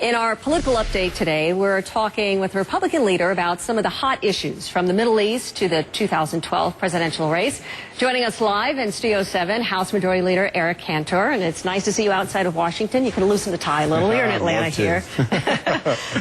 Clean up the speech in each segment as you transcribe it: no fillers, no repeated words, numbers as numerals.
In our political update today, we're talking with the Republican leader about some of the hot issues from the Middle East to the 2012 presidential race. Joining us live in Studio 7, House Majority Leader Eric Cantor. And it's nice to see you outside of Washington. You can loosen the tie a little. You're in Atlanta here.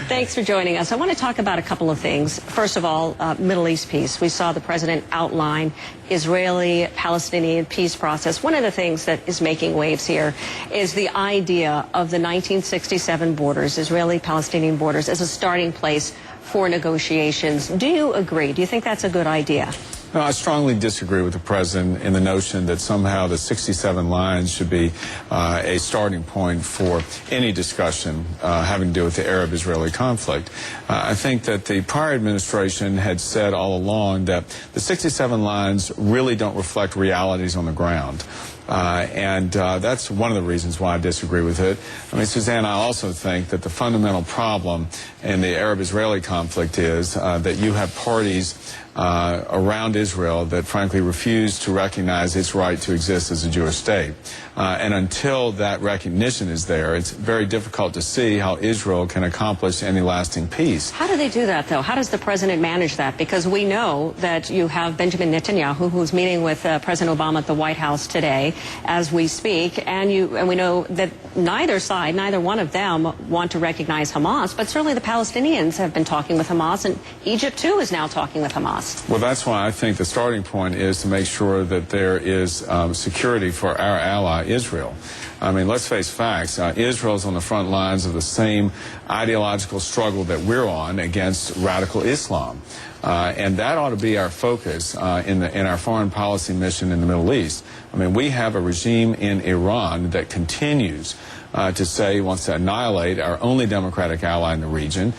Thanks for joining us. I want to talk about a couple of things. First of all, Middle East peace. We saw the president outline Israeli-Palestinian peace process. One of the things that is making waves here is the idea of the 1967 borders, Israeli-Palestinian borders, as a starting place for negotiations. Do you agree? Do you think that's a good idea? No, I strongly disagree with the president in the notion that somehow the 67 lines should be a starting point for any discussion having to do with the Arab-Israeli conflict. I think that the prior administration had said all along that the 67 lines really don't reflect realities on the ground. That's one of the reasons why I disagree with it. I mean, Suzanne, I also think that the fundamental problem in the Arab-Israeli conflict is that you have parties around Israel that frankly refuse to recognize its right to exist as a Jewish state. And until that recognition is there, it's very difficult to see how Israel can accomplish any lasting peace. How do they do that, though? How does the president manage that? Because we know that you have Benjamin Netanyahu, who's meeting with President Obama at the White House today as we speak, and we know that neither side, neither one of them want to recognize Hamas, but certainly the Palestinians have been talking with Hamas, and Egypt, too, is now talking with Hamas. Well, that's why I think the starting point is to make sure that there is security for our ally, Israel. I mean, let's face facts. Israel's on the front lines of the same ideological struggle that we're on against radical Islam. And that ought to be our focus in our foreign policy mission in the Middle East. I mean, we have a regime in Iran that continues to say he wants to annihilate our only democratic ally in the region,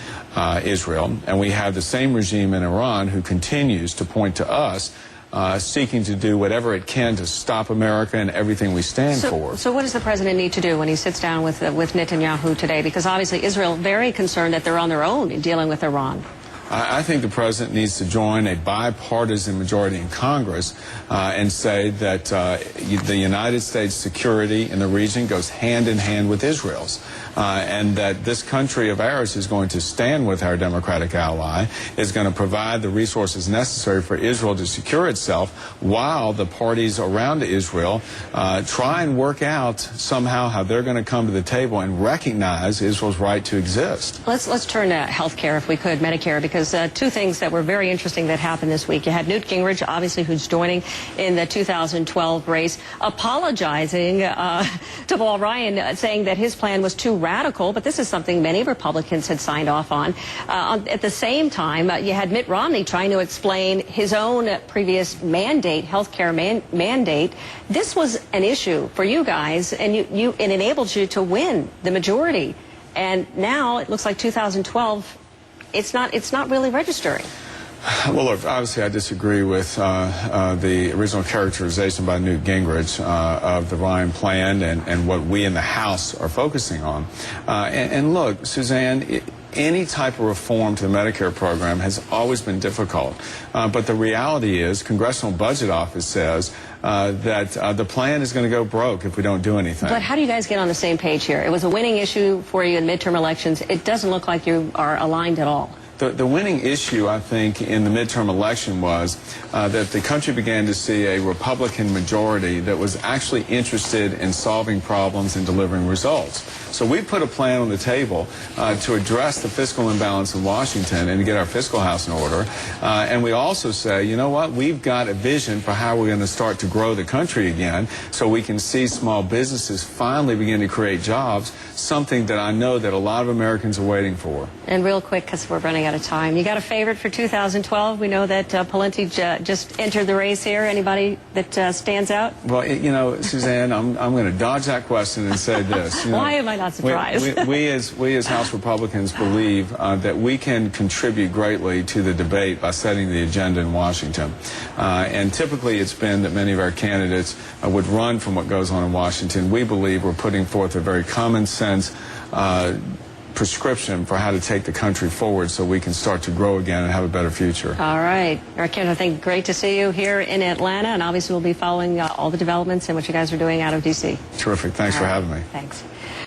Israel. And we have the same regime in Iran who continues to point to us seeking to do whatever it can to stop America and everything we stand for. So what does the president need to do when he sits down with Netanyahu today? Because obviously Israel very concerned that they're on their own in dealing with Iran. I think the president needs to join a bipartisan majority in Congress and say that the United States security in the region goes hand in hand with Israel's, and that this country of ours is going to stand with our democratic ally, is going to provide the resources necessary for Israel to secure itself while the parties around Israel try and work out somehow how they're going to come to the table and recognize Israel's right to exist. Let's turn to health care, if we could, Medicare, because two things that were very interesting that happened this week. You had Newt Gingrich, obviously, who's joining in the 2012 race, apologizing to Paul Ryan, saying that his plan was too radical, but this is something many Republicans had signed off on. At the same time, you had Mitt Romney trying to explain his own previous mandate, health care mandate. This was an issue for you guys, and it enabled you to win the majority. And now it looks like 2012, it's not really registering. Well, look, obviously I disagree with the original characterization by Newt Gingrich of the Ryan plan and what we in the House are focusing on. And look, Suzanne, any type of reform to the Medicare program has always been difficult. But the reality is, Congressional Budget Office says that the plan is going to go broke if we don't do anything. But how do you guys get on the same page here? It was a winning issue for you in midterm elections. It doesn't look like you are aligned at all. The winning issue, I think, in the midterm election was that the country began to see a Republican majority that was actually interested in solving problems and delivering results. So we put a plan on the table to address the fiscal imbalance in Washington and to get our fiscal house in order. And we also say, you know what, we've got a vision for how we're going to start to grow the country again so we can see small businesses finally begin to create jobs, something that I know that a lot of Americans are waiting for. And real quick, because we're running out of time, you got a favorite for 2012? We know that Palenti just entered the race here. Anybody that stands out? Well, you know, Suzanne, I'm going to dodge that question and say this. Why am I not surprised? We as House Republicans believe that we can contribute greatly to the debate by setting the agenda in Washington. And typically it's been that many of our candidates would run from what goes on in Washington. We believe we're putting forth a very common sense prescription for how to take the country forward so we can start to grow again and have a better future. All right. Eric Cantor, I think great to see you here in Atlanta, and obviously we'll be following all the developments and what you guys are doing out of D.C. Terrific. Thanks for having me. Thanks.